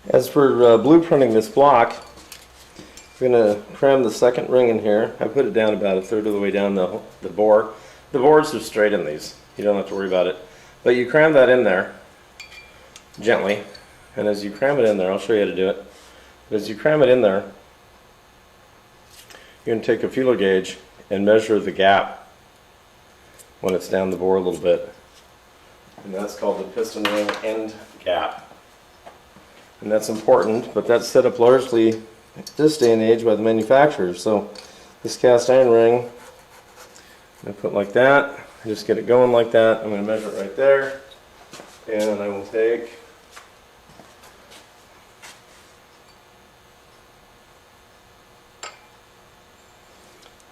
As for blueprinting this block, we're going to cram the second ring in here. I put it down about a third of the way down the bore. The bores are straight in these. You don't have to worry about it. But you cram that in there gently. And as you cram it in there, I'll show you how to do it. But as you cram it in there, you're going to take a feeler gauge and measure the gap when it's down the bore a little bit. And that's called the piston ring end gap. And that's important, but that's set up largely this day and age by the manufacturers. So this cast iron ring, I put like that. I just get it going like that. I'm going to measure it right there. And I will take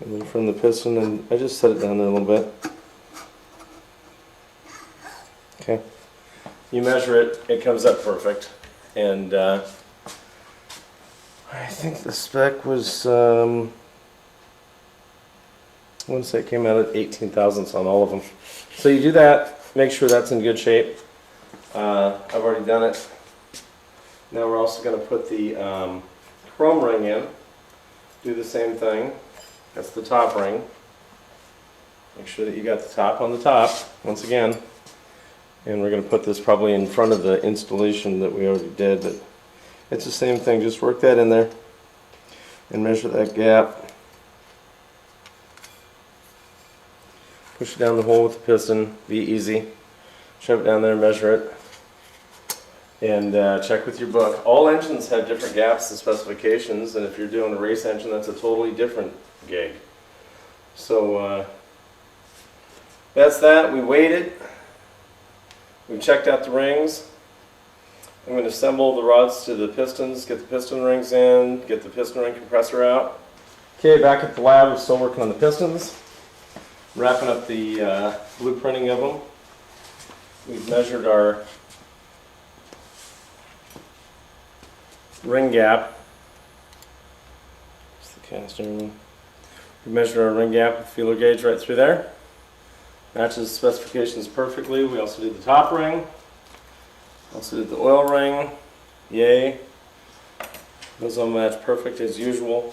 and then from the piston, and I just set it down there a little bit. Okay. You measure it, it comes up perfect. And I think the spec was, I want to say it came out at 18 thousandths on all of them. So you do that, make sure that's in good shape. I've already done it. Now we're also going to put the chrome ring in. Do the same thing. That's the top ring. Make sure that you got the top on the top, once again. And we're going to put this probably in front of the installation that we already did, but it's the same thing. Just work that in there and measure that gap. Push it down the hole with the piston. Be easy. Shove it down there, measure it, and check with your book. All engines have different gaps and specifications, and if you're doing a race engine, that's a totally different gig. So that's that. We weighed it. We checked out the rings. I'm going to assemble the rods to the pistons, get the piston rings in, get the piston ring compressor out. Okay, back at the lab, we're still working on the pistons. Wrapping up the blueprinting of them. We've measured our ring gap. It's the cast iron ring. We measured our ring gap with feeler gauge right through there. Matches specifications perfectly. We also did the top ring. Also did the oil ring. Yay. Those all match perfect as usual.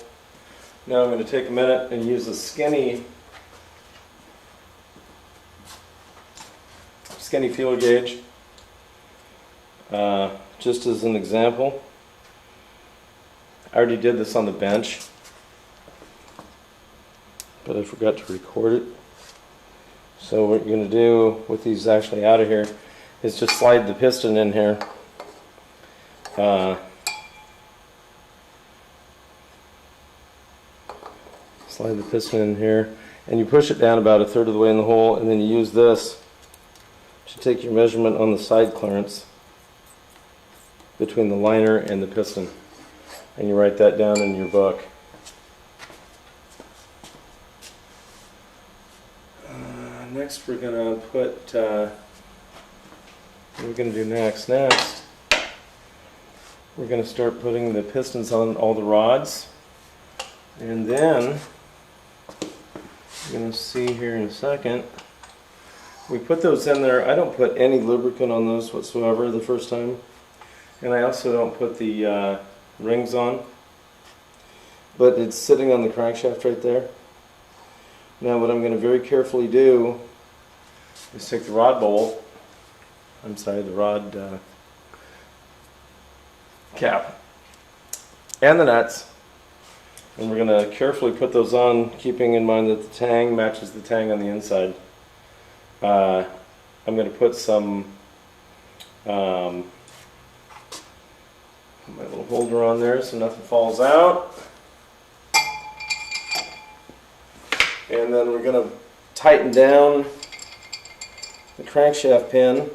Now I'm going to take a minute and use a skinny feeler gauge just as an example. I already did this on the bench, but I forgot to record it. So what you're going to do with these actually out of here is just slide the piston in here. Slide the piston in here, and you push it down about a third of the way in the hole, and then you use this to take your measurement on the side clearance between the liner and the piston, and you write that down in your book. Next we're going to put, what are we going to do next? Next we're going to start putting the pistons on all the rods, and then you're going to see here in a second, we put those in there. I don't put any lubricant on those whatsoever the first time, and I also don't put the rings on, but it's sitting on the crankshaft right there. Now what I'm going to very carefully do is take the rod bowl, the rod cap, and the nuts, and we're going to carefully put those on, keeping in mind that the tang matches the tang on the inside. I'm going to put some my little holder on there so nothing falls out. And then we're going to tighten down the crankshaft pin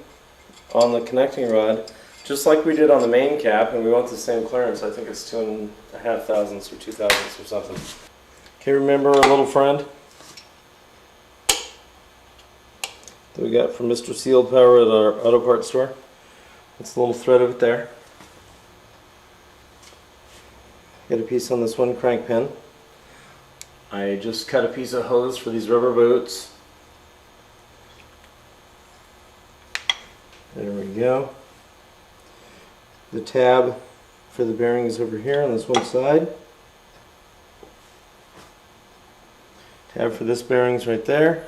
on the connecting rod, just like we did on the main cap, and we want the same clearance. I think it's 2.5 thousandths or 2 thousandths or something. Okay, remember our little friend that we got from Mr. Sealed Power at our auto parts store? That's a little thread of it there. Got a piece on this one crank pin. I just cut a piece of hose for these rubber boots. There we go. The tab for the bearings over here on this one side. Tab for this bearings right there.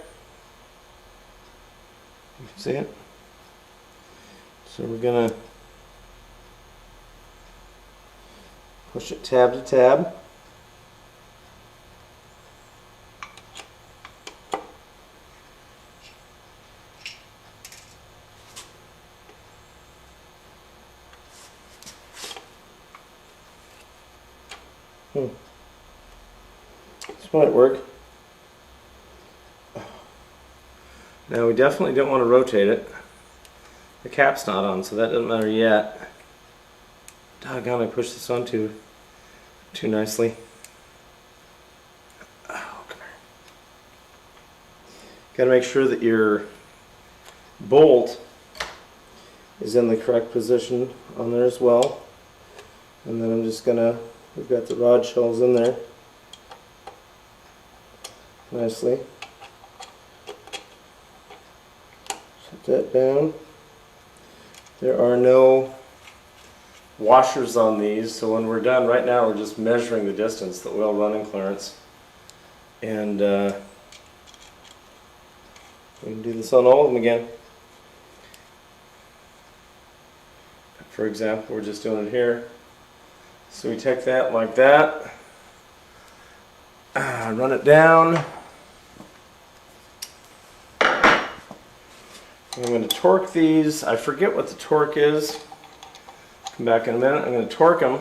You can see it. So we're going to push it tab to tab. This might work. Now we definitely don't want to rotate it. The cap's not on, so that doesn't matter yet. Doggone, I pushed this on too nicely. Oh, come here. Got to make sure that your bolt is in the correct position on there as well. And then I'm just gonna, we've got the rod shells in there nicely. Set that down. There are no washers on these, so when we're done, right now we're just measuring the distance, the oil running clearance. And we can do this on all of them again. For example, we're just doing it here. So we take that like that, run it down. I'm going to torque these. I forget what the torque is. Come back in a minute. I'm going to torque them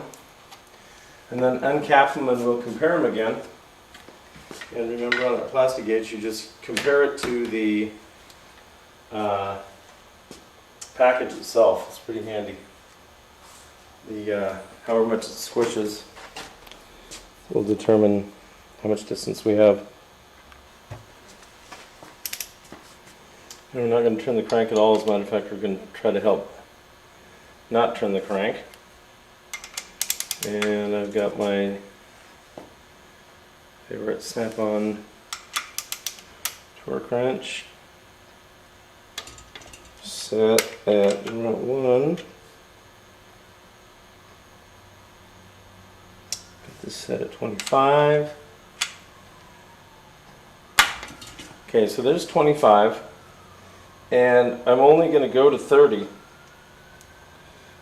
and then uncap them, and we'll compare them again. And remember, on that plastic gauge, you just compare it to the package itself. It's pretty handy. The however much it squishes will determine how much distance we have. And we're not going to turn the crank at all. As a matter of fact, we're going to try to help not turn the crank. And I've got my favorite snap-on torque wrench set at 1. This set at 25. Okay, so there's 25, and I'm only going to go to 30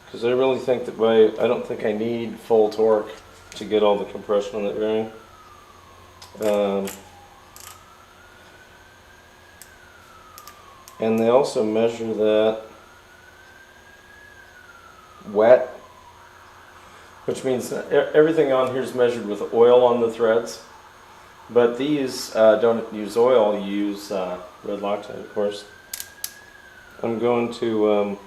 because I really think that I don't think I need full torque to get all the compression on that bearing. And they also measure that wet, which means that everything on here is measured with oil on the threads. But these don't use oil, you use red Loctite, of course. I'm going to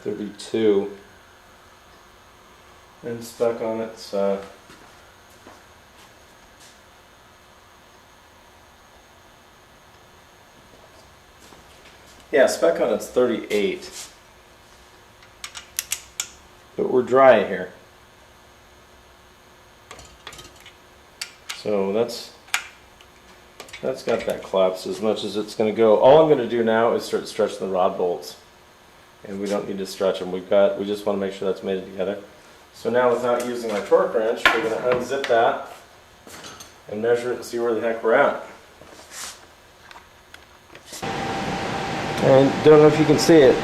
32. And spec on it's yeah, spec on it's 38. But we're dry here. So that's got that collapsed as much as it's going to go. All I'm going to do now is start stretching the rod bolts. And we don't need to stretch them. We just want to make sure that's mated together. So now, without using my torque wrench, we're going to unzip that and measure it and see where the heck we're at. And don't know if you can see it.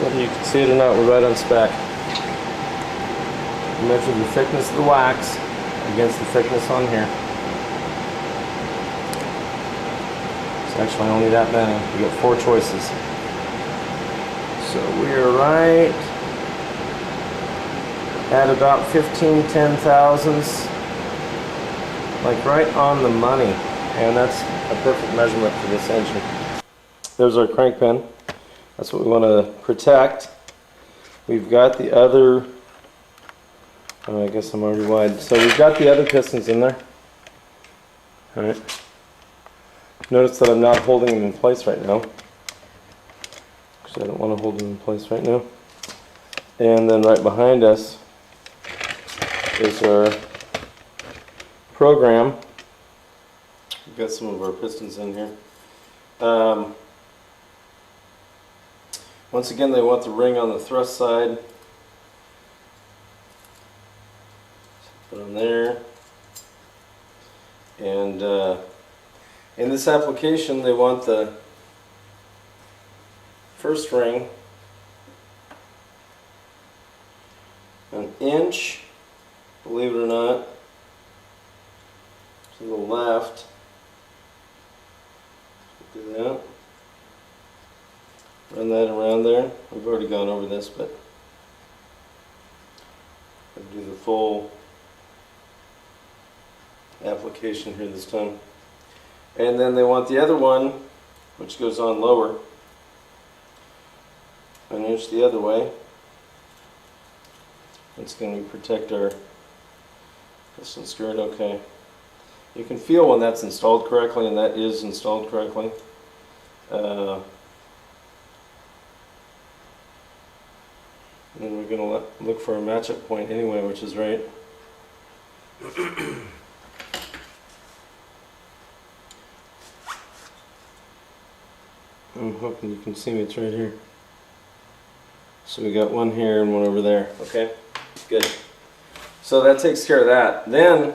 Whether you can see it or not, we're right on spec. Measure the thickness of the wax against the thickness on here. It's actually only that many. We got 4 choices. So we're right at about 10 thousandths, like right on the money, and that's a perfect measurement for this engine. There's our crank pin. That's what we want to protect. We've got the other, oh, I guess I'm already wide. So we've got the other pistons in there. Alright. Notice that I'm not holding them in place right now, because I don't want to hold them in place right now. And then right behind us is our program. We've got some of our pistons in here. Once again, they want the ring on the thrust side. Put them there. And in this application, they want the first ring an inch, believe it or not, to the left. Do that. Run that around there. We've already gone over this, but I'll do the full application here this time. And then they want the other one, which goes on lower, an inch the other way. It's going to protect our piston skirt. Okay. You can feel when that's installed correctly, and that is installed correctly. And we're going to look for a match-up point anyway, which is right. I'm hoping you can see me. It's right here. So we got one here and one over there. Okay, good. So that takes care of that. Then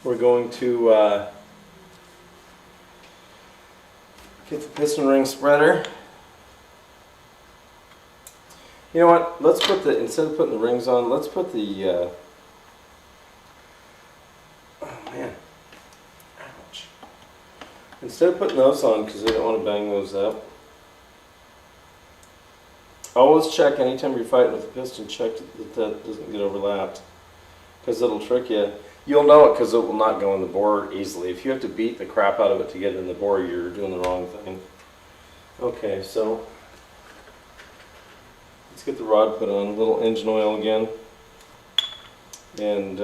we're going to get the piston ring spreader. You know what? Let's put the, instead of putting the rings on, let's put the, oh man, ouch. Instead of putting those on, because I don't want to bang those up, always check anytime you're fighting with the piston, check that that doesn't get overlapped, because it'll trick you. You'll know it because it will not go in the bore easily. If you have to beat the crap out of it to get it in the bore, you're doing the wrong thing. Okay, so let's get the rod put on. A little engine oil again. And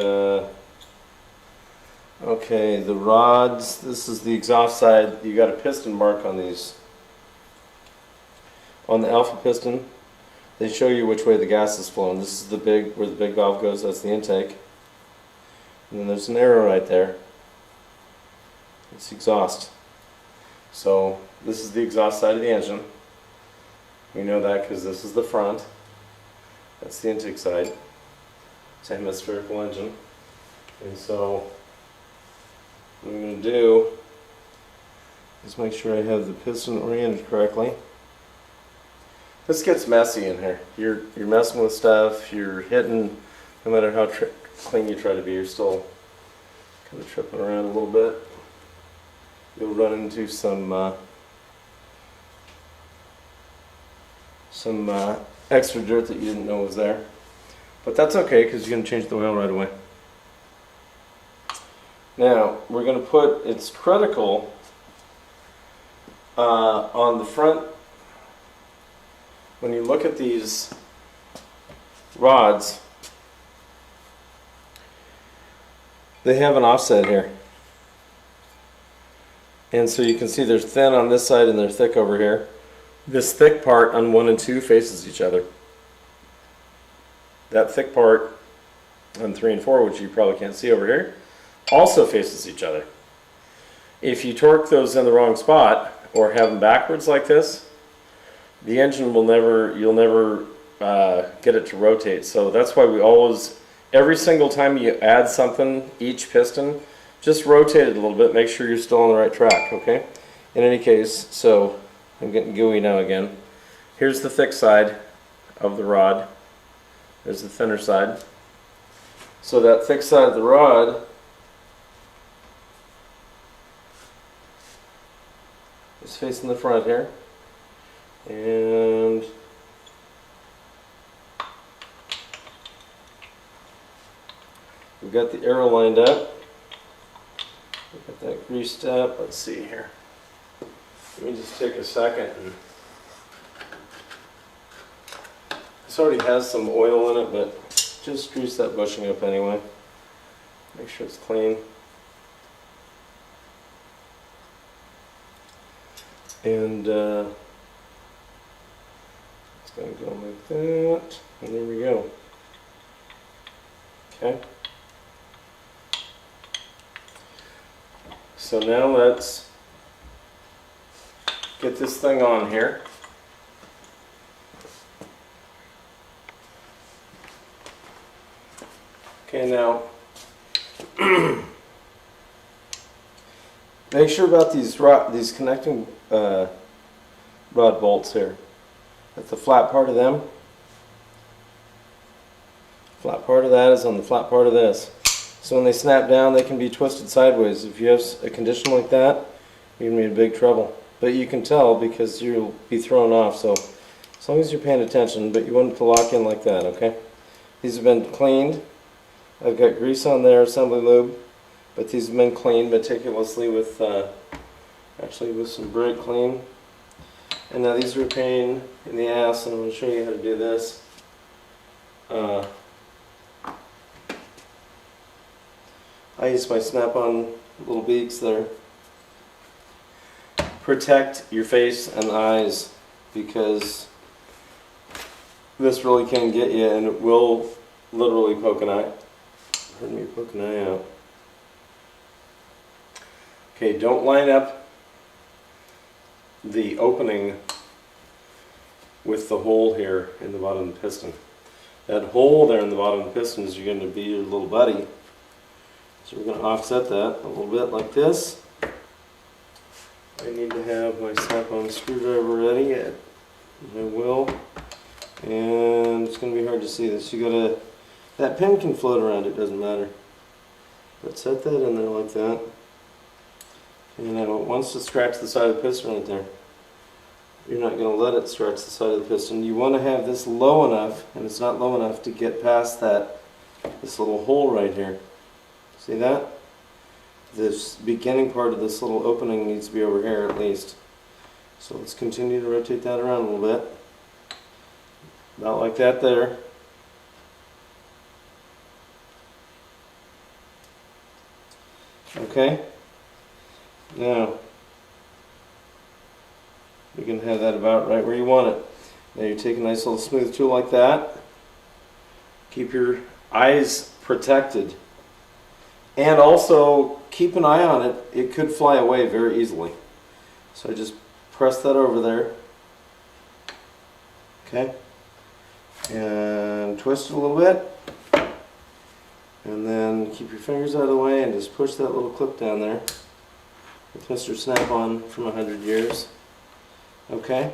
okay, the rods, this is the exhaust side. You got a piston mark on these. On the Alfa piston, they show you which way the gas is flowing. This is the big, where the big valve goes, that's the intake. And then there's an arrow right there. It's exhaust. So this is the exhaust side of the engine. We know that because this is the front. That's the intake side. It's a hemispherical engine. And so what I'm going to do is make sure I have the piston oriented correctly. This gets messy in here. You're messing with stuff, you're hitting, no matter how clean you try to be, you're still kind of tripping around a little bit. You'll run into some extra dirt that you didn't know was there. But that's okay, because you're going to change the oil right away. Now, we're going to put, it's critical on the front. When you look at these rods, they have an offset here. And so you can see they're thin on this side and they're thick over here. This thick part on 1 and 2 faces each other. That thick part on 3 and 4, which you probably can't see over here, also faces each other. If you torque those in the wrong spot or have them backwards like this, the engine will never, you'll never get it to rotate. So that's why we always, every single time you add something, each piston, just rotate it a little bit, make sure you're still on the right track, okay? In any case, so I'm getting gooey now again. Here's the thick side of the rod. There's the thinner side. So that thick side of the rod is facing the front here. And we've got the arrow lined up. We've got that greased up. Let's see here. Let me just take a second. This already has some oil in it, but just grease that bushing up anyway. Make sure it's clean. And it's going to go like that. And there we go. Okay. So now let's get this thing on here. Okay, now make sure about these connecting rod bolts here. That's the flat part of them. Flat part of that is on the flat part of this. So when they snap down, they can be twisted sideways. If you have a condition like that, you're going to be in big trouble. But you can tell because you'll be thrown off. So as long as you're paying attention, but you want it to lock in like that, okay? These have been cleaned. I've got grease on there, assembly lube, but these have been cleaned meticulously with, actually with some brake clean. And now these are a pain in the ass, and I'm going to show you how to do this. I use my snap-on little beaks there. Protect your face and eyes, because this really can get you, and it will literally poke an eye. Heard me poke an eye out. Okay, don't line up the opening with the hole here in the bottom of the piston. That hole there in the bottom of the piston is going to be your little buddy. So we're going to offset that a little bit like this. I need to have my snap-on screwdriver ready. I will. And it's going to be hard to see this. You got to, that pin can float around, it doesn't matter. But set that in there like that. And now it wants to scratch the side of the piston right there. You're not going to let it scratch the side of the piston. You want to have this low enough, and it's not low enough to get past this little hole right here. See that? This beginning part of this little opening needs to be over here at least. So let's continue to rotate that around a little bit. About like that there. Okay. Now, you can have that about right where you want it. Now you take a nice little smooth tool like that. Keep your eyes protected. And also keep an eye on it. It could fly away very easily. So I just press that over there. Okay. And twist it a little bit. And then keep your fingers out of the way and just push that little clip down there with Mr. Snap-on from 100 years. Okay.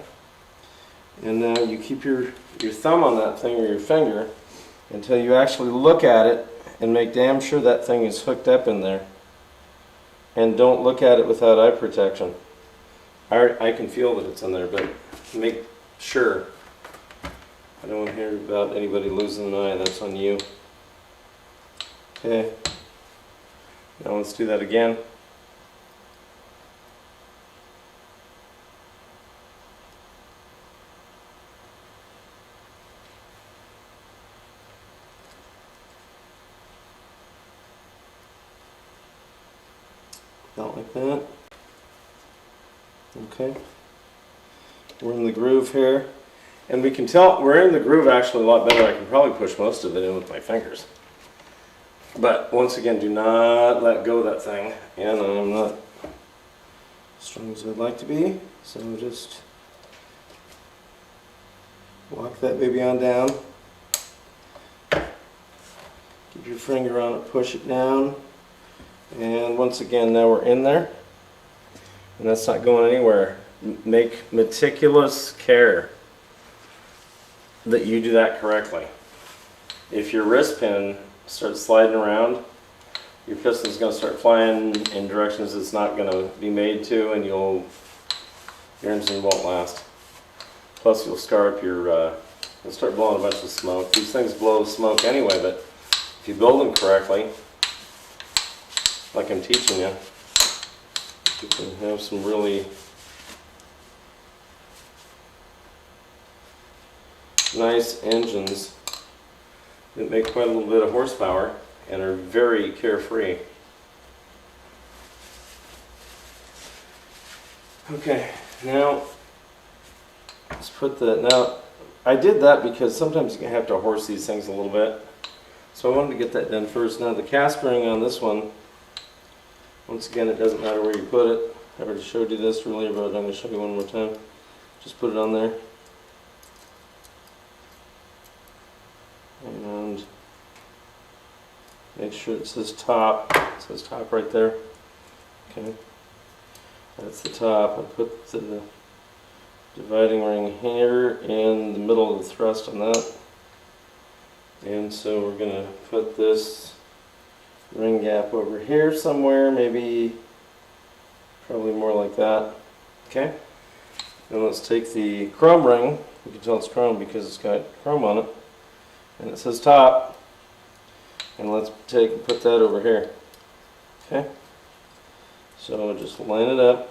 And now you keep your thumb on that thing or your finger until you actually look at it and make damn sure that thing is hooked up in there. And don't look at it without eye protection. I can feel that it's in there, but make sure. I don't want to hear about anybody losing an eye. That's on you. Okay. Now let's do that again. About like that. Okay. We're in the groove here. And we can tell we're in the groove actually a lot better. I can probably push most of it in with my fingers. But once again, do not let go of that thing. And I'm not as strong as I'd like to be. So just walk that baby on down. Keep your finger on it, push it down. And once again, now we're in there, and that's not going anywhere. Make meticulous care that you do that correctly. If your wrist pin starts sliding around, your piston's going to start flying in directions it's not going to be made to, and your engine won't last. Plus you'll scar up you'll start blowing a bunch of smoke. These things blow smoke anyway, but if you build them correctly, like I'm teaching you, you can have some really nice engines that make quite a little bit of horsepower and are very carefree. Okay, now let's put now I did that because sometimes you have to horse these things a little bit. So I wanted to get that done first. Now the cast ring on this one, once again, it doesn't matter where you put it. I already showed you this earlier, but I'm going to show you one more time. Just put it on there. And Make sure it says top. It says top right there. Okay. That's the top. I put the dividing ring here in the middle of the thrust on that. And so we're going to put this ring gap over here somewhere, maybe probably more like that. Okay. Then let's take the chrome ring. You can tell it's chrome because it's got chrome on it. And it says top. And let's take and put that over here. Okay. So just line it up.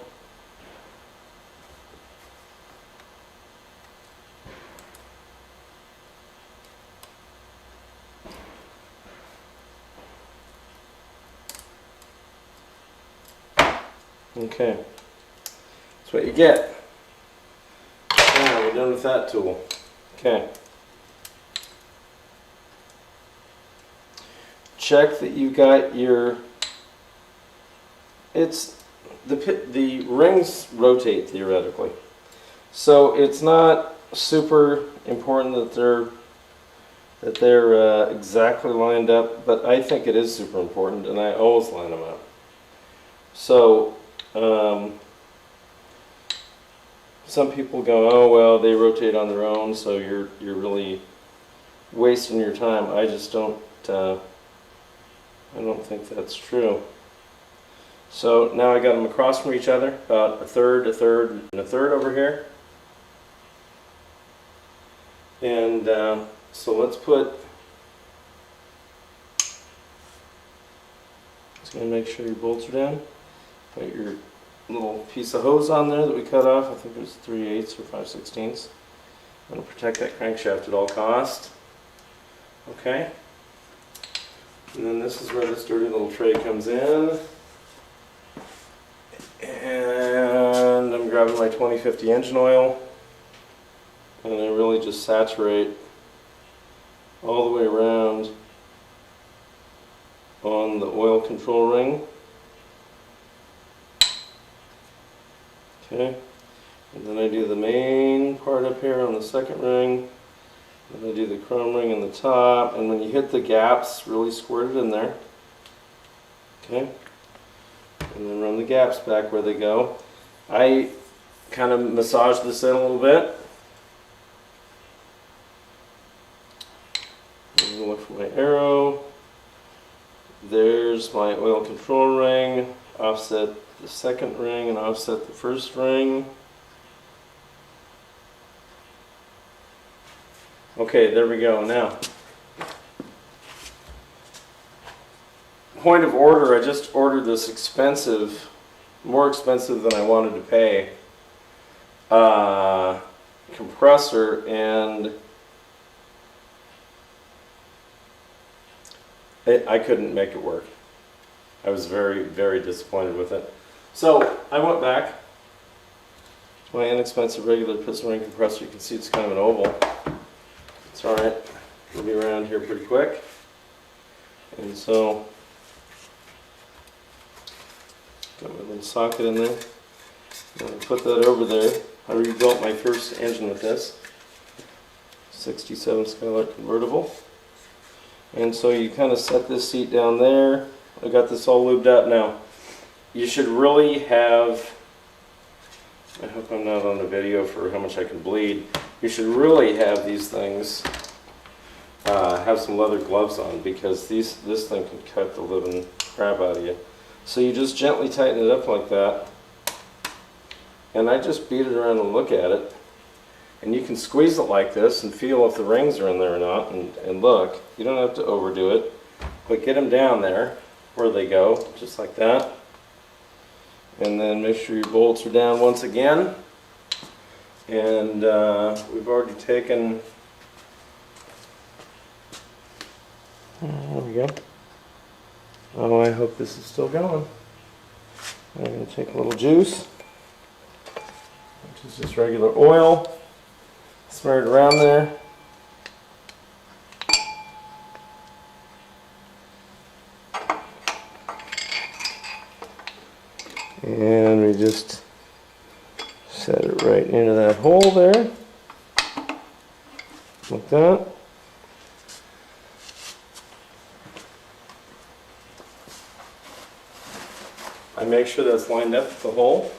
Okay, that's what you get. Now we're done with that tool. Okay. Check that you got your, the rings rotate theoretically. So it's not super important that they're exactly lined up, but I think it is super important, and I always line them up. So some people go, oh well, they rotate on their own, so you're really wasting your time. I just don't. I don't think that's true. So now I got them across from each other, about a third, and a third over here. And so let's put. Just gonna make sure your bolts are down. Put your little piece of hose on there that we cut off. I think it was 3/8 or 5/16. I'm going to protect that crankshaft at all costs. Okay. And then this is where this dirty little tray comes in. And I'm grabbing my 2050 engine oil. And I really just saturate all the way around on the oil control ring. Okay, and then I do the main part up here on the second ring. Then I do the chrome ring in the top, and when you hit the gaps, really squirt it in there. Okay, and then run the gaps back where they go. I kind of massage this in a little bit. I'm gonna look for my arrow. There's my oil control ring. Offset the second ring and offset the first ring. Okay, there we go. Now, point of order, I just ordered this expensive, more expensive than I wanted to pay, compressor, and I couldn't make it work. I was very, very disappointed with it. So I went back to my inexpensive regular piston ring compressor. You can see it's kind of an oval. It's alright. It'll be around here pretty quick. And so, got my little socket in there. I'm going to put that over there. I rebuilt my first engine with this. 67 Skylark convertible. And so you kind of set this seat down there. I got this all lubed up now. You should really have, I hope I'm not on the video for how much I can bleed. You should really have these things, have some leather gloves on, because this thing can cut the living crap out of you. So you just gently tighten it up like that. And I just beat it around and look at it. And you can squeeze it like this and feel if the rings are in there or not, and look. You don't have to overdo it, but get them down there where they go, just like that. And then make sure your bolts are down once again. And we've already taken, there we go. Oh, I hope this is still going. I'm going to take a little juice, which is just regular oil. Smear it around there. And we just set it right into that hole there, like that. make sure that's lined up with the hole.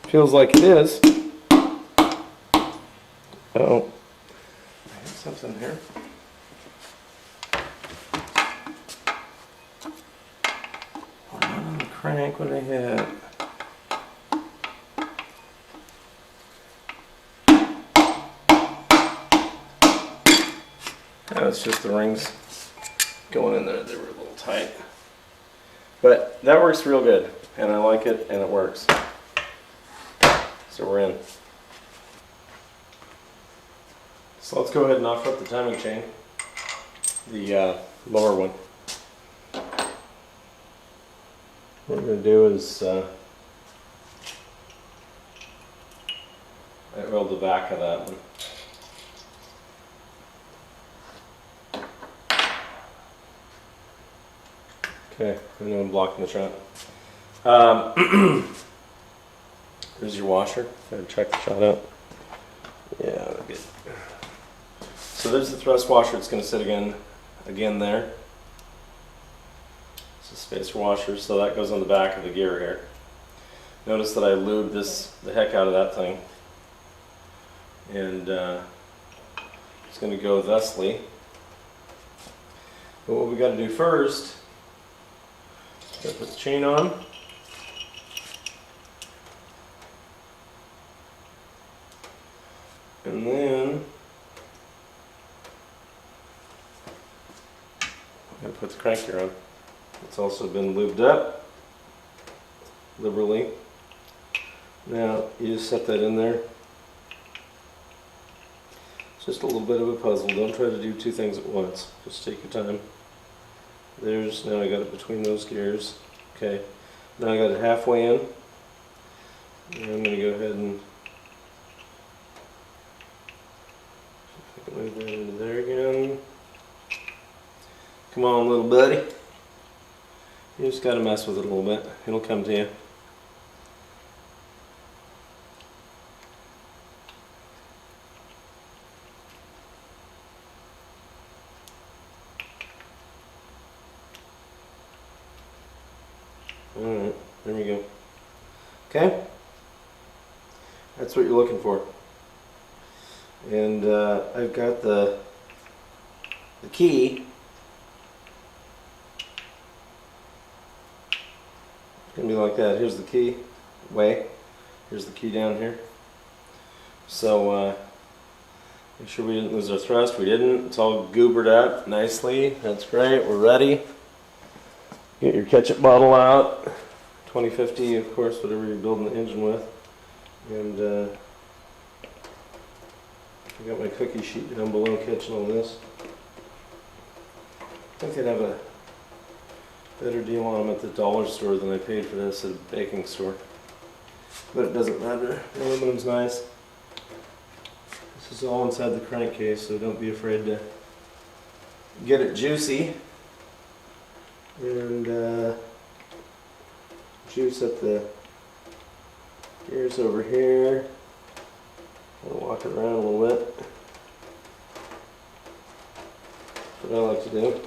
Feels like it is. Oh, I have something here. On the crank, what did I hit? Oh, it's just the rings going in there. They were a little tight. But that works real good, and I like it, and it works. So we're in. So let's go ahead and offer up the timing chain, the lower one. What we're going to do is I oiled the back of that one. Okay, I know I'm blocking the front. There's your washer. Gotta check the shot out. Yeah, good. So there's the thrust washer. It's going to sit again there. It's a spacer washer, so that goes on the back of the gear here. Notice that I lubed the heck out of that thing, and it's going to go thusly. But what we got to do first, got to put the chain on. And then I'm going to put the crank gear on. It's also been lubed up liberally. Now you just set that in there. It's just a little bit of a puzzle. Don't try to do two things at once. Just take your time. There's, now I got it between those gears. Okay, now I got it halfway in. And I'm going to go ahead and move that into there again. Come on, little buddy. You just got to mess with it a little bit. It'll come to you. Alright, there we go. Okay? That's what you're looking for. And I've got the key. It's going to be like that. Here's the key. Here's the key down here. So make sure we didn't lose our thrust. We didn't. It's all goobered up nicely. That's great. We're ready. Get your ketchup bottle out. 2050, of course, whatever you're building the engine with. And I got my cookie sheet down below catching all this. I think they'd have a better deal on them at the dollar store than I paid for this at a baking store. But it doesn't matter. The aluminum's nice. This is all inside the crankcase, so don't be afraid to get it juicy. And juice up the gears over here. I'll walk it around a little bit. That's what I like to do.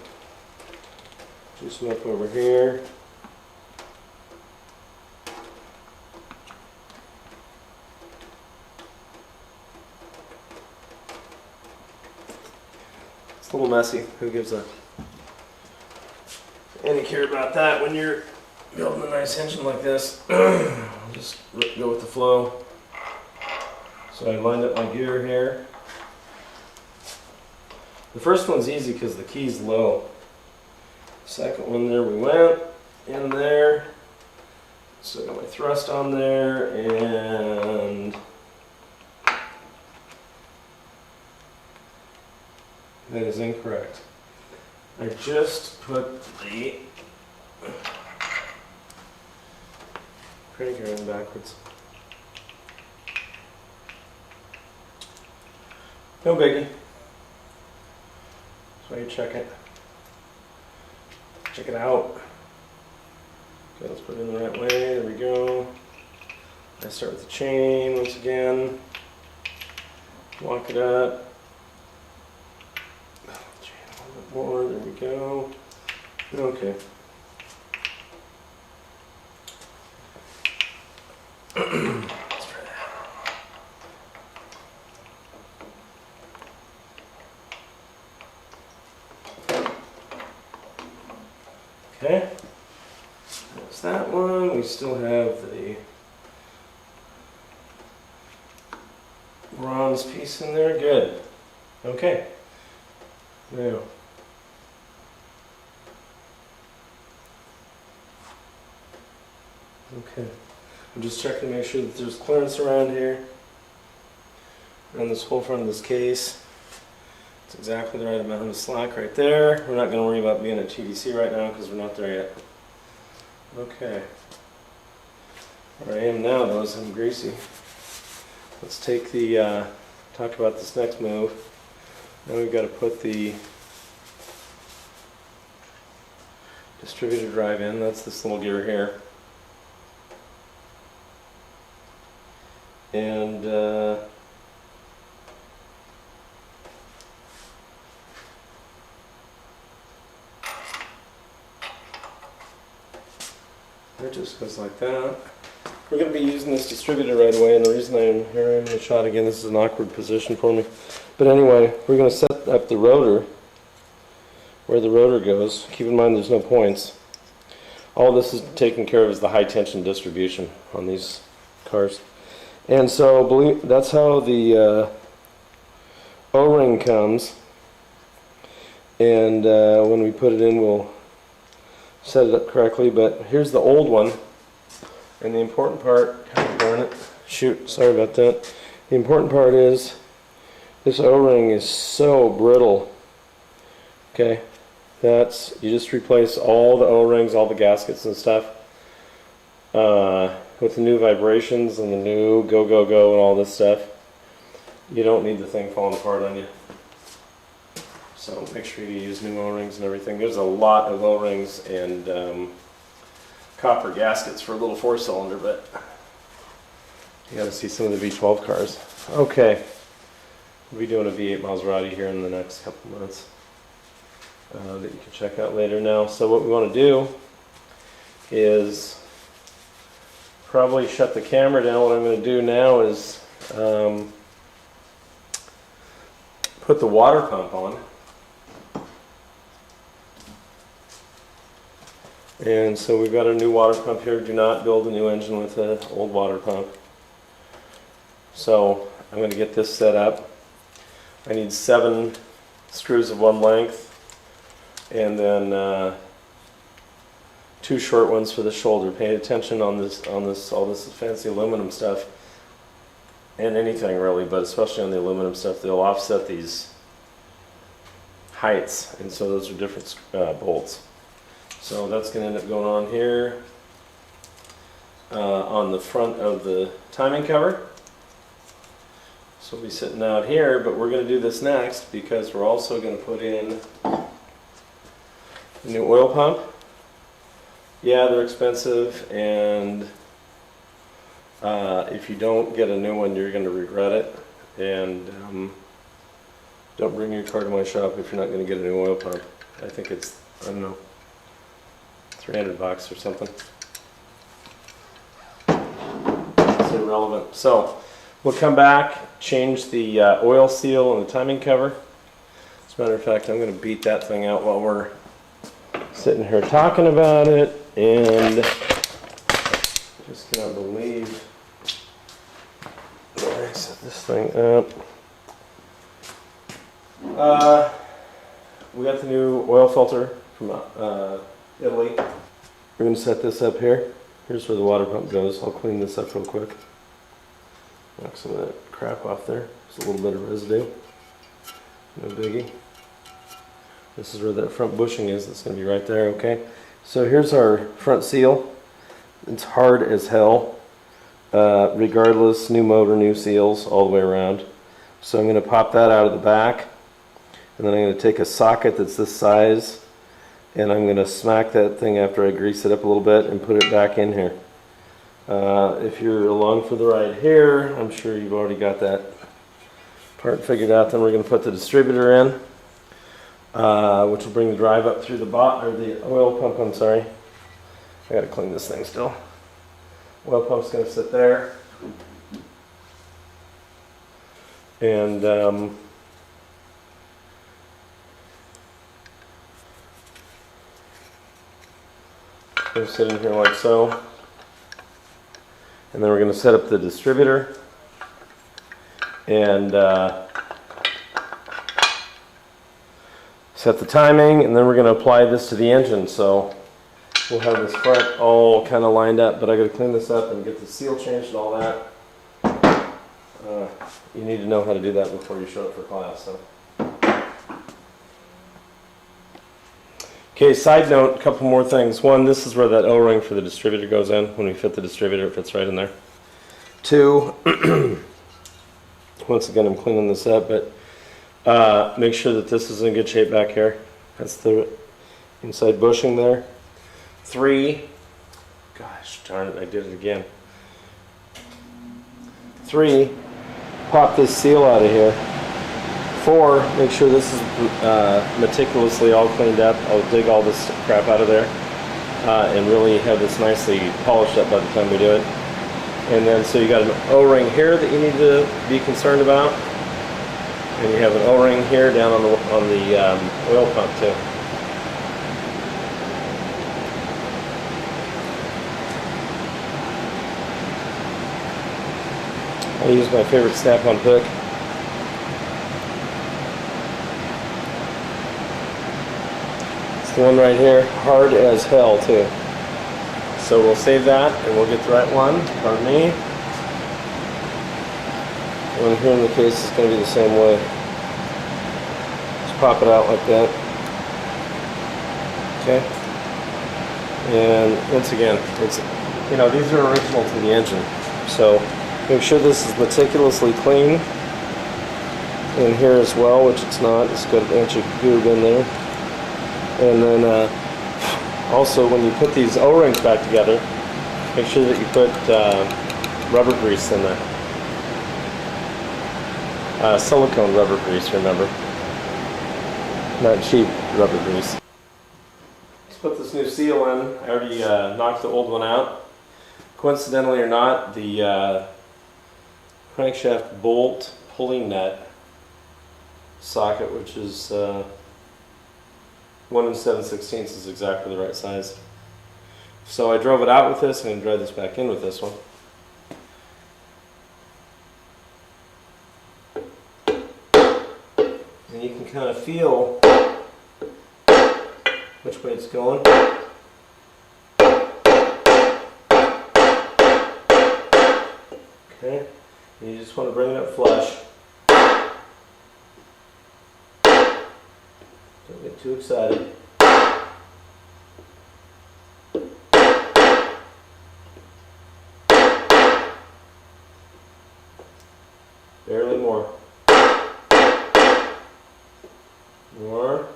Juice them up over here. It's a little messy. Who gives any care about that when you're building a nice engine like this? Just go with the flow. So I lined up my gear here. The first one's easy because the key's low. Second one, there we went, in there. So I got my thrust on there, and that is incorrect. I just put the crank gear in backwards. No biggie. So you check it. Check it out. Okay, let's put it in the right way. There we go. I start with the chain once again. Lock it up. go. Okay. Okay, that's that one. We still have the bronze piece in there. Good. Okay. Now, okay. I'm just checking to make sure that there's clearance around here. Around this whole front of this case. It's exactly the right amount of slack right there. We're not going to worry about being at TDC right now because we're not there yet. Okay. Where I am now though is I'm greasy. Let's take the, talk about this next move. Now we've got to put the distributor drive in. That's this little gear here. And it just goes like that. We're going to be using this distributor right away, and the reason I'm here in the shot again, this is an awkward position for me. But anyway, we're going to set up the rotor where the rotor goes. Keep in mind there's no points. All this is taken care of is the high tension distribution on these cars. And so that's how the O-ring comes. And when we put it in, we'll set it up correctly. But here's the old one. And the important part, darn it, shoot, sorry about that. The important part is this O-ring is so brittle. Okay, you just replace all the O-rings, all the gaskets and stuff with the new vibrations and the new go and all this stuff. You don't need the thing falling apart on you. So make sure you use new O-rings and everything. There's a lot of O-rings and copper gaskets for a little 4-cylinder, but you got to see some of the V12 cars. Okay, we'll be doing a V8 Maserati here in the next couple months that you can check out later now. So what we want to do is probably shut the camera down. What I'm going to do now is put the water pump on. And so we've got a new water pump here. Do not build a new engine with an old water pump. So I'm going to get this set up. I need 7 screws of one length, and then 2 short ones for the shoulder. Pay attention on all this fancy aluminum stuff, and anything really, but especially on the aluminum stuff. They'll offset these heights, and so those are different bolts. So that's going to end up going on here on the front of the timing cover. So we'll be sitting out here, but we're going to do this next because we're also going to put in a new oil pump. Yeah, they're expensive, and if you don't get a new one, you're going to regret it. And don't bring your car to my shop if you're not going to get a new oil pump. I think it's, I don't know, $300 or something. It's irrelevant. So we'll come back, change the oil seal on the timing cover. As a matter of fact, I'm going to beat that thing out while we're sitting here talking about it, and just cannot believe I set this thing up. We got the new oil filter from Italy. We're going to set this up here. Here's where the water pump goes. I'll clean this up real quick. Knock some of that crap off there. Just a little bit of residue. No biggie. This is where that front bushing is. It's going to be right there, okay? So here's our front seal. It's hard as hell. Regardless, new motor, new seals, all the way around. So I'm going to pop that out of the back. And then I'm going to take a socket that's this size, and I'm going to smack that thing after I grease it up a little bit and put it back in here. If you're along for the ride here, I'm sure you've already got that part figured out. Then we're going to put the distributor in. which will bring the drive up through the the oil pump. I'm sorry, I got to clean this thing still. Oil pump's going to sit there, and it'll sit in here like so. And then we're going to set up the distributor and set the timing, and then we're going to apply this to the engine. So we'll have this front all kind of lined up, but I got to clean this up and get the seal changed and all that. You need to know how to do that before you show up for class. So. Okay, side note, a couple more things. One, this is where that O-ring for the distributor goes in. When we fit the distributor, it fits right in there. Two, once again, I'm cleaning this up, but make sure that this is in good shape back here. That's the inside bushing there. Three, gosh darn it, I did it again. Three, pop this seal out of here. Four, make sure this is meticulously all cleaned up. I'll dig all this crap out of there and really have this nicely polished up by the time we do it. And then so you got an O-ring here that you need to be concerned about, and you have an O-ring here down on the oil pump too. I use my favorite snap-on hook. One right here, hard as hell too. So we'll save that and we'll get the right one. Pardon me. One here in the case is going to be the same way. Just pop it out like that. Okay. And once again, it's, you know, these are original to the engine. So make sure this is meticulously clean. In here as well, which it's not. It's got a bunch of goob in there. And then also when you put these O-rings back together, make sure that you put rubber grease in there. Silicone rubber grease, remember. Not cheap rubber grease. Let's put this new seal in. I already knocked the old one out. Coincidentally or not, the crankshaft bolt pulley nut socket, which is 1 7/16 is exactly the right size. So I drove it out with this, and I'm going to drive this back in with this one. And you can kind of feel which way it's going. Okay, and you just want to bring it up flush. Don't get too excited. Barely more. More.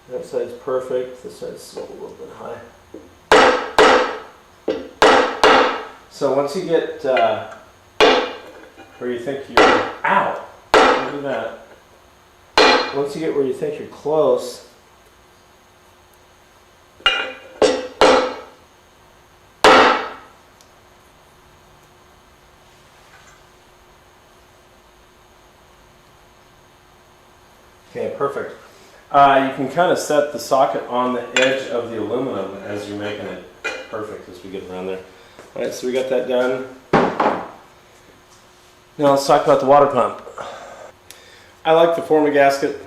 That side's perfect. This side's still a little bit high. So once you get where you think you're out, look at that. Once you get where you think you're close, okay, perfect. You can kind of set the socket on the edge of the aluminum as you're making it perfect as we get around there. All right, so we got that done. Now let's talk about the water pump. I like the forma gasket.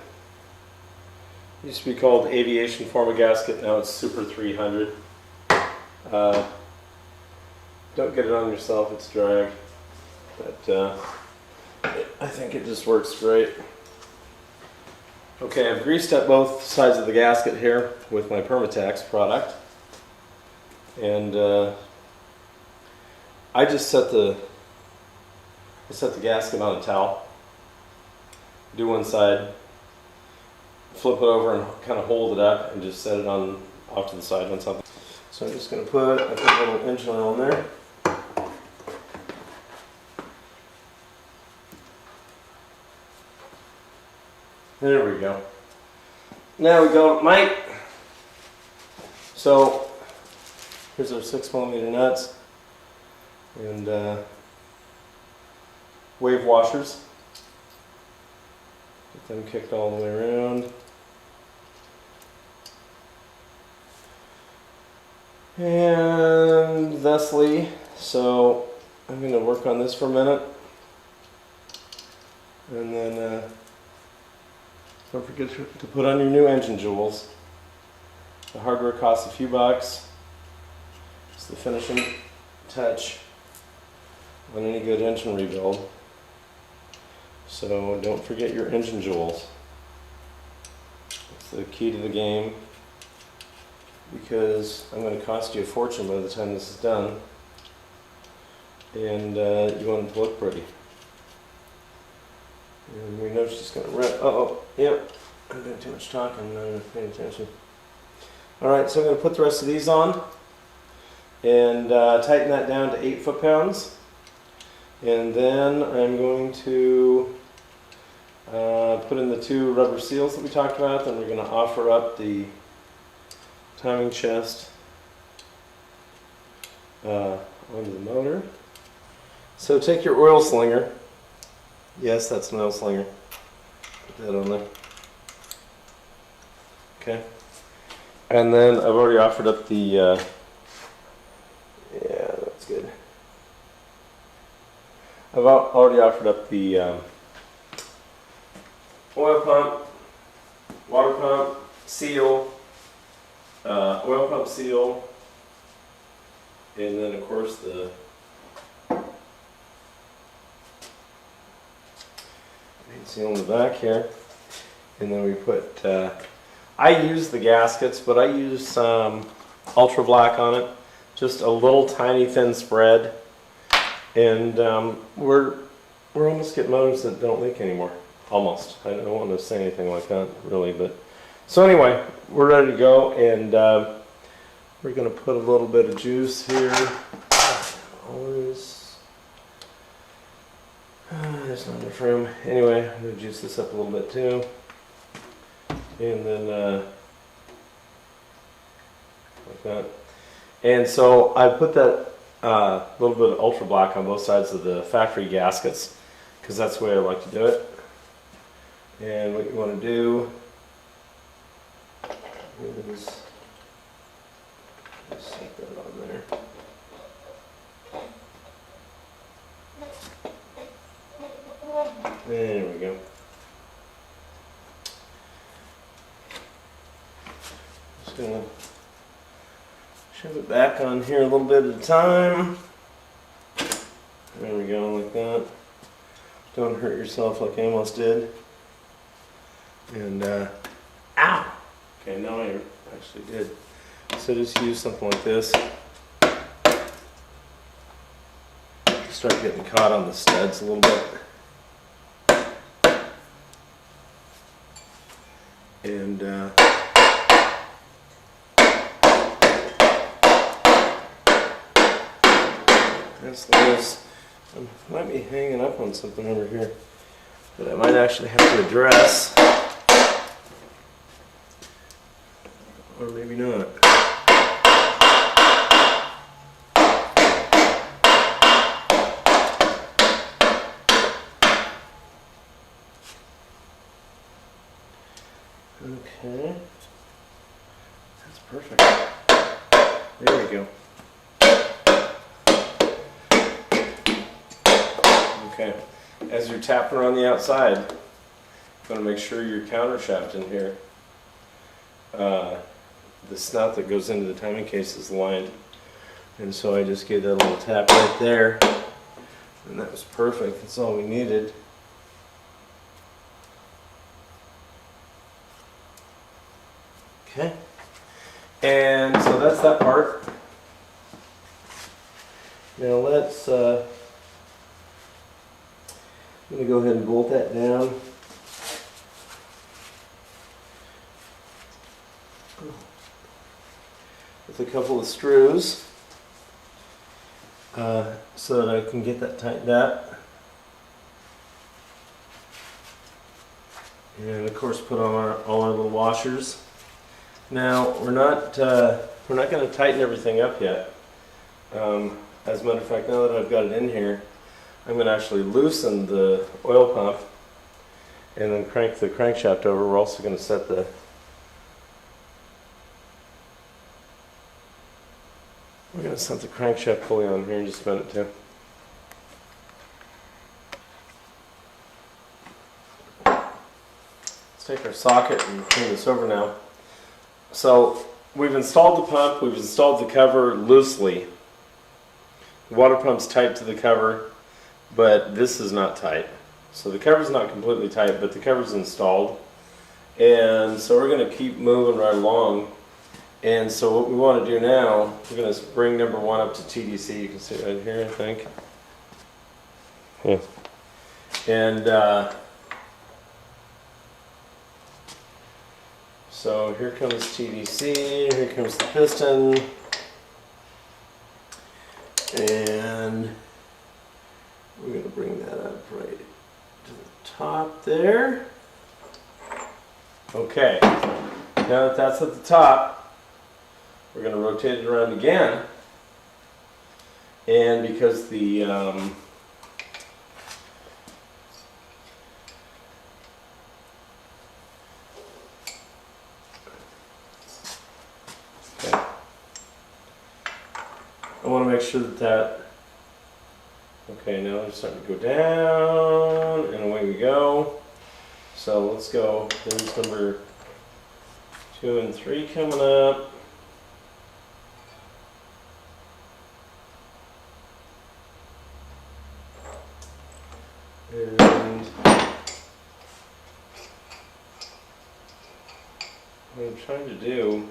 It used to be called aviation forma gasket. Now it's Super 300. Don't get it on yourself, it's drag. But I think it just works great. Okay, I've greased up both sides of the gasket here with my Permatex product. And I just set the gasket on a towel. Do one side, flip it over and kind of hold it up and just set it on off to the side on something. So I'm just going to put a little engine oil in there. There we go. Now we go, Mike. So here's our 6mm nuts and wave washers. Get them kicked all the way around. And thusly, so I'm going to work on this for a minute. And then don't forget to put on your new engine jewels. The hardware costs a few bucks. It's the finishing touch on any good engine rebuild. So don't forget your engine jewels. It's the key to the game, because I'm going to cost you a fortune by the time this is done, and you want it to look pretty. And we know she's going to rip. Uh-oh, yep, I'm doing too much talking, I'm not paying attention. Alright, so I'm going to put the rest of these on and tighten that down to 8 foot-pounds. And then I'm going to put in the 2 rubber seals that we talked about. Then we're going to offer up the timing chest onto the motor. So take your oil slinger. Yes, that's an oil slinger. Put that on there. Okay. And then I've already offered up the, yeah, that's good. I've already offered up the oil pump, water pump, seal, oil pump seal, and then of course the main seal in the back here. And then we put, I use the gaskets, but I use ultra black on it, just a little tiny thin spread. And we're almost getting motors that don't leak anymore. Almost. I don't want to say anything like that, really. But so anyway, we're ready to go, and we're going to put a little bit of juice here. Always. There's not enough room. Anyway, I'm going to juice this up a little bit too. And then like that. And so I put that little bit of ultra black on both sides of the factory gaskets, because that's the way I like to do it. And what you want to do is just set that on there. There we go. Just gonna shove it back on here a little bit at a time. There we go, like that. Don't hurt yourself like I almost did. And, ow! Okay, now I actually did. So just use something like this. Start getting caught on the studs a little bit. And, that's this. I might be hanging up on something over here that I might actually have to address. Or maybe not. Okay. That's perfect. There we go. Okay. As you're tapping around the outside, you want to make sure your counter shaft in here, the snout that goes into the timing case is lined. And so I just gave that a little tap right there, and that was perfect. That's all we needed. Okay. And so that's that part. Now let's, I'm going to go ahead and bolt that down. With a couple of screws so that I can get that tightened up. And of course put on all our little washers. Now we're not going to tighten everything up yet. As a matter of fact, now that I've got it in here, I'm going to actually loosen the oil pump and then crank the crankshaft over. We're also going to set the crankshaft pulley on here in just a minute too. Let's take our socket and clean this over now. So we've installed the pump, we've installed the cover loosely. The water pump's tight to the cover, but this is not tight. So the cover's not completely tight, but the cover's installed. And so we're going to keep moving right along. And so what we want to do now, we're going to bring number 1 up to TDC. You can see it right here, I think. Yeah. And so here comes TDC, here comes the piston. And we're going to bring that up right to the top there. Okay, now that that's at the top, we're going to rotate it around again. And because the okay. I want to make sure that okay, now it's starting to go down, and away we go. So let's go. There's number 2 and 3 coming up. And what I'm trying to do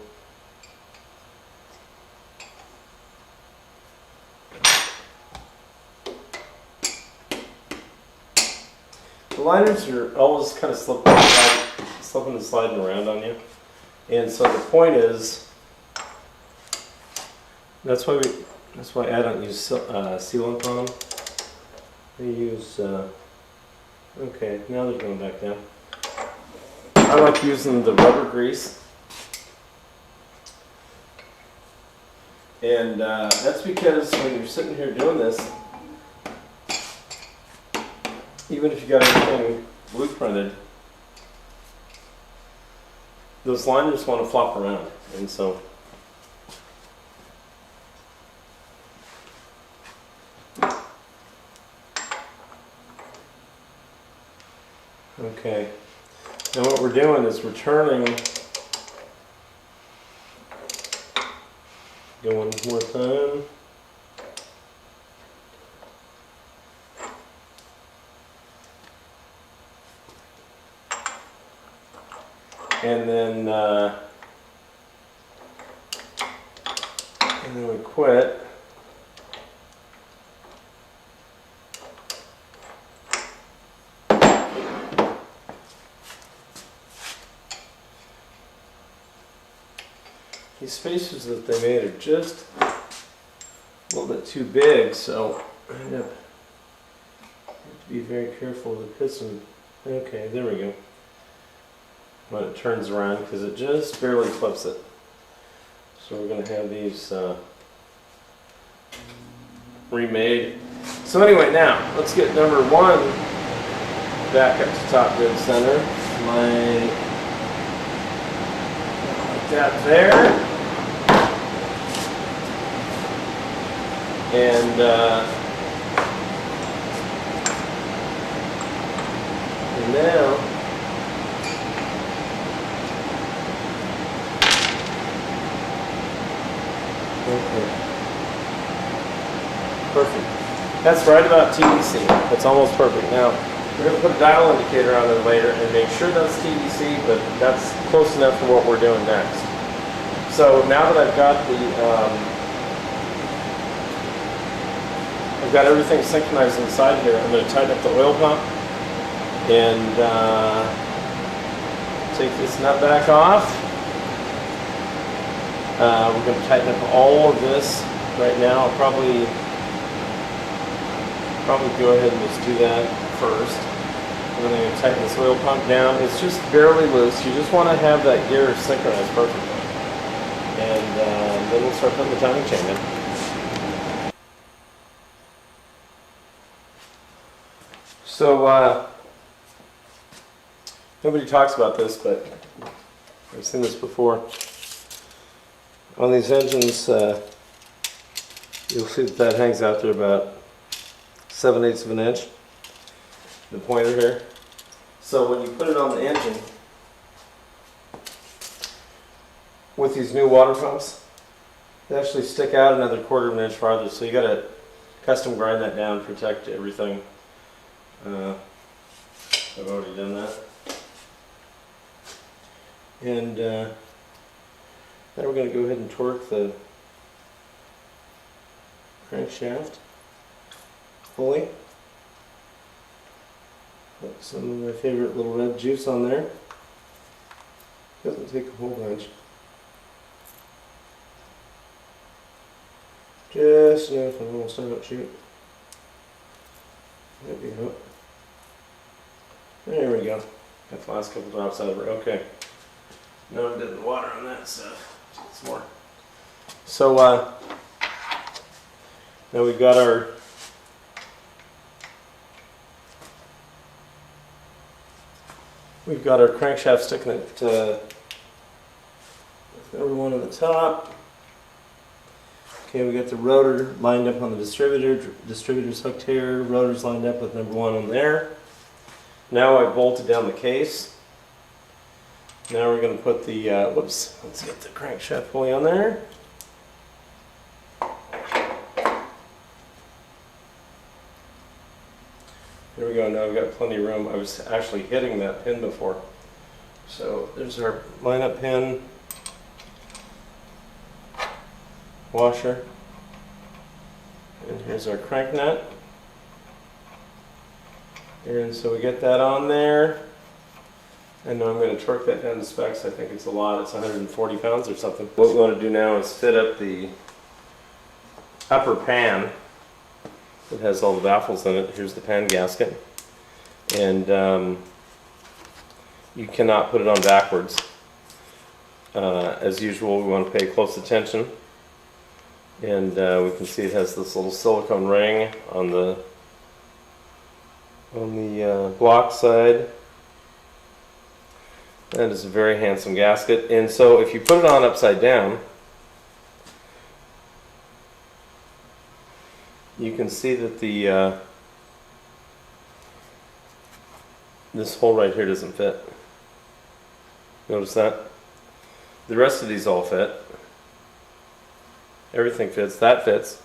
the liners are always kind of slipping and sliding around on you, and so the point is that's why I don't use sealant on them. I use okay, now they're going back down. I like using the rubber grease, and that's because when you're sitting here doing this, even if you got everything blueprinted, those liners want to flop around, and so okay. Now what we're doing is we're turning. Go one more time. And then we quit. These spacers that they made are just a little bit too big, so I have to be very careful with the piston. Okay, there we go. When it turns around, because it just barely flips it. So we're going to have these remade. So anyway, now let's get number 1 back up to top dead center, like that there, and now. Okay. Perfect. That's right about TDC. That's almost perfect. Now, we're going to put a dial indicator on it later and make sure that's TDC, but that's close enough for what we're doing next. So now that I've got everything synchronized inside here, I'm going to tighten up the oil pump and take this nut back off. We're going to tighten up all of this right now. I'll probably go ahead and just do that first. And We're going to tighten this oil pump down. It's just barely loose. You just want to have that gear synchronized perfectly. And then we'll start putting the timing chain in. So, nobody talks about this, but I've seen this before. On these engines, you'll see that hangs out there about 7/8 of an inch, the pointer here. So when you put it on the engine, with these new water pumps, they actually stick out another 1/4 of an inch farther, so you got to custom grind that down, protect everything. I've already done that. And now we're going to go ahead and torque the crankshaft fully. Put some of my favorite little red juice on there. Doesn't take a whole bunch. Just enough and we'll start out shoot. There we go. There we go. Got the last couple drops out of it. Okay. No, I did the water on that stuff. Some more. So now we've got our crankshaft sticking it number one on the top. Okay, we got the rotor lined up on the distributor's hooked here. Rotor's lined up with number one on there. Now I bolted down the case. Now we're going to put the, let's get the crankshaft pulley on there. There we go, now we've got plenty of room. I was actually hitting that pin before. So there's our lineup pin, washer, and here's our crank nut. And so we get that on there. And now I'm going to torque that down to specs. I think it's a lot. It's 140 pounds or something. What we want to do now is fit up the upper pan. It has all the baffles in it. Here's the pan gasket. And you cannot put it on backwards. As usual, we want to pay close attention. And we can see it has this little silicone ring on the block side. That is a very handsome gasket. And so if you put it on upside down, you can see that the this hole right here doesn't fit. Notice that? The rest of these all fit. Everything fits. That fits.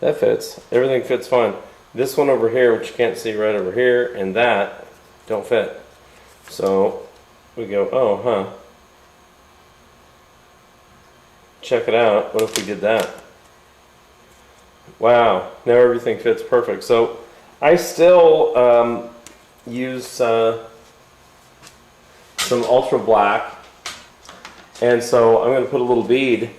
That fits. Everything fits fine. This one over here, which you can't see right over here, and that don't fit. So we go, oh, huh. Check it out. What if we did that? Wow, now everything fits perfect. So I still use some ultra black, and so I'm going to put a little bead,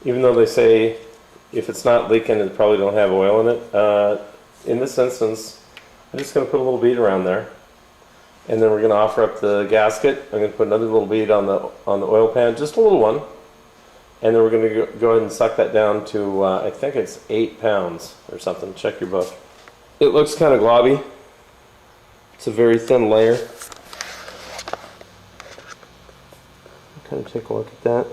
even though they say if it's not leaking it probably don't have oil in it. In this instance I'm just going to put a little bead around there, and then we're going to offer up the gasket. I'm going to put another little bead on the oil pan, just a little one. And then we're going to go ahead and suck that down to, I think it's 8 pounds or something. Check your book. It looks kind of globby. It's a very thin layer. Kind of take a look at that.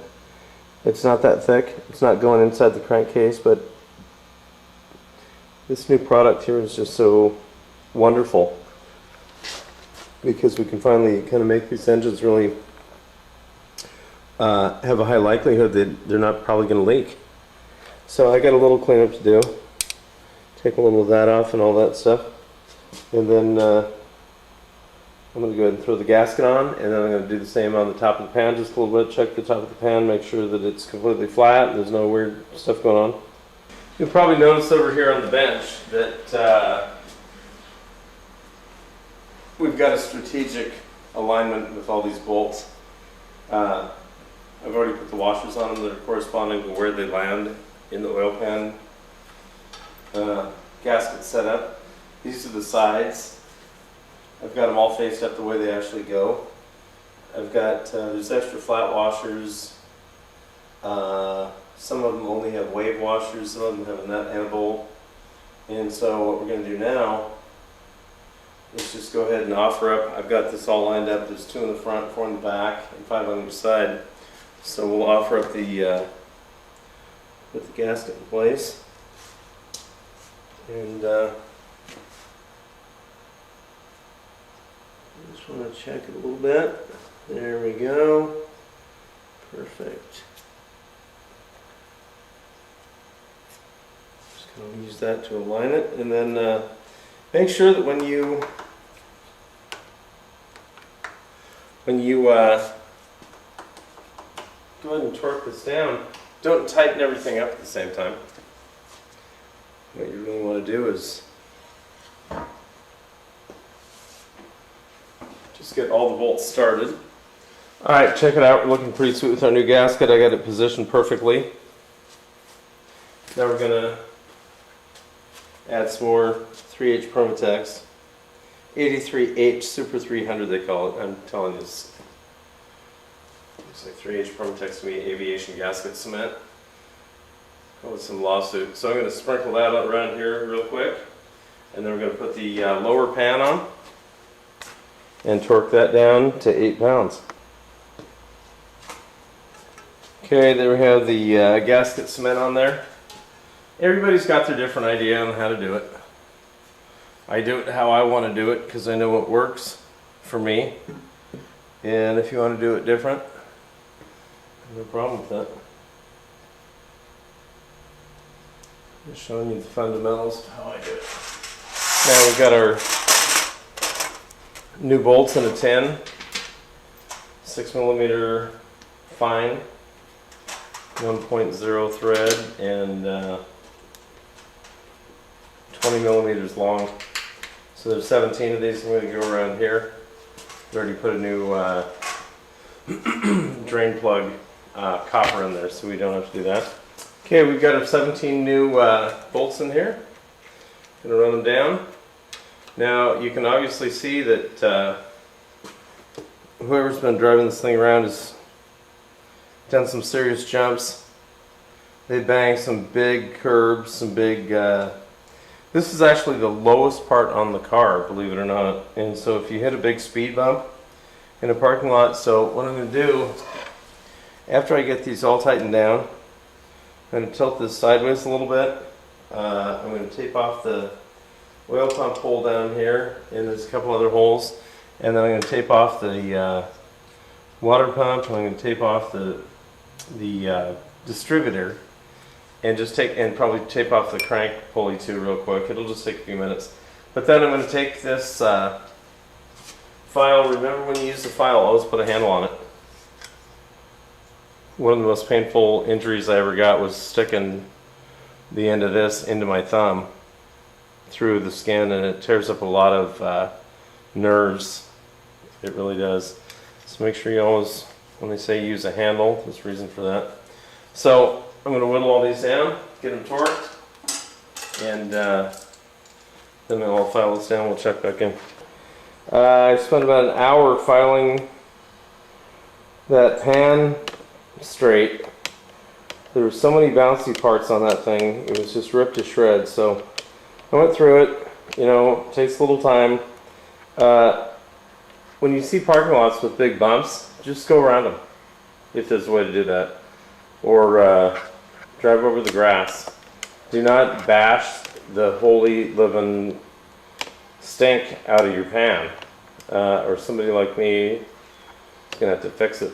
It's not that thick. It's not going inside the crankcase, but this new product here is just so wonderful because we can finally kind of make these engines really have a high likelihood that they're not probably going to leak. So I got a little cleanup to do. Take a little of that off and all that stuff. And then I'm going to go ahead and throw the gasket on, and then I'm going to do the same on the top of the pan just a little bit. Check the top of the pan, make sure that it's completely flat and there's no weird stuff going on. You'll probably notice over here on the bench that we've got a strategic alignment with all these bolts. I've already put the washers on them that are corresponding to where they land in the oil pan gasket set up. These are the sides. I've got them all faced up the way they actually go. I've got, there's extra flat washers. Some of them only have wave washers, some of them have a nut and a bolt. And so what we're going to do now is just go ahead and offer up. I've got this all lined up. There's 2 in the front, 4 in the back, and 5 on each side. So we'll offer up the put the gasket in place. And just want to check it a little bit. There we go. Perfect. Just going to use that to align it, and then make sure that when you go ahead and torque this down, don't tighten everything up at the same time. What you really want to do is just get all the bolts started. Alright, check it out. We're looking pretty sweet with our new gasket. I got it positioned perfectly. Now we're going to add some more 3H Promotex. 83H Super 300 they call it. I'm telling you, this looks like 3H Promotex to me, aviation gasket cement. With some lawsuit. So I'm going to sprinkle that around here real quick, and then we're going to put the lower pan on and torque that down to 8 pounds. Okay, there we have the gasket cement on there. Everybody's got their different idea on how to do it. I do it how I want to do it because I know what works for me, and if you want to do it different, no problem with that. Just showing you the fundamentals of how I do it. Now we've got our new bolts in a tin, 6mm fine, 1.0 thread, and 20mm long. So there's 17 of these. I'm going to go around here. I've already put a new drain plug copper in there, so we don't have to do that. Okay, we've got our 17 new bolts in here. Going to run them down. Now you can obviously see that whoever's been driving this thing around has done some serious jumps. They banged some big curbs, some big... this is actually the lowest part on the car, believe it or not. And so if you hit a big speed bump in a parking lot, so what I'm going to do, after I get these all tightened down, I'm going to tilt this sideways a little bit. I'm going to tape off the oil pump hole down here, and there's a couple other holes. And then I'm going to tape off the water pump. I'm going to tape off the distributor, and just probably tape off the crank pulley too real quick. It'll just take a few minutes. But then I'm going to take this file. Remember, when you use the file, always put a handle on it. One of the most painful injuries I ever got was sticking the end of this into my thumb through the skin, and it tears up a lot of nerves. It really does. So make sure you always, when they say use a handle, there's a reason for that. So I'm going to whittle all these down, get them torqued, and then I'll file this down. We'll check back in. I spent about an hour filing that pan straight. There were so many bouncy parts on that thing, it was just ripped to shreds. So I went through it. You know, it takes a little time. When you see parking lots with big bumps, just go around them, if there's a way to do that. Or drive over the grass. Do not bash the holy living stink out of your pan. Or somebody like me is going to have to fix it.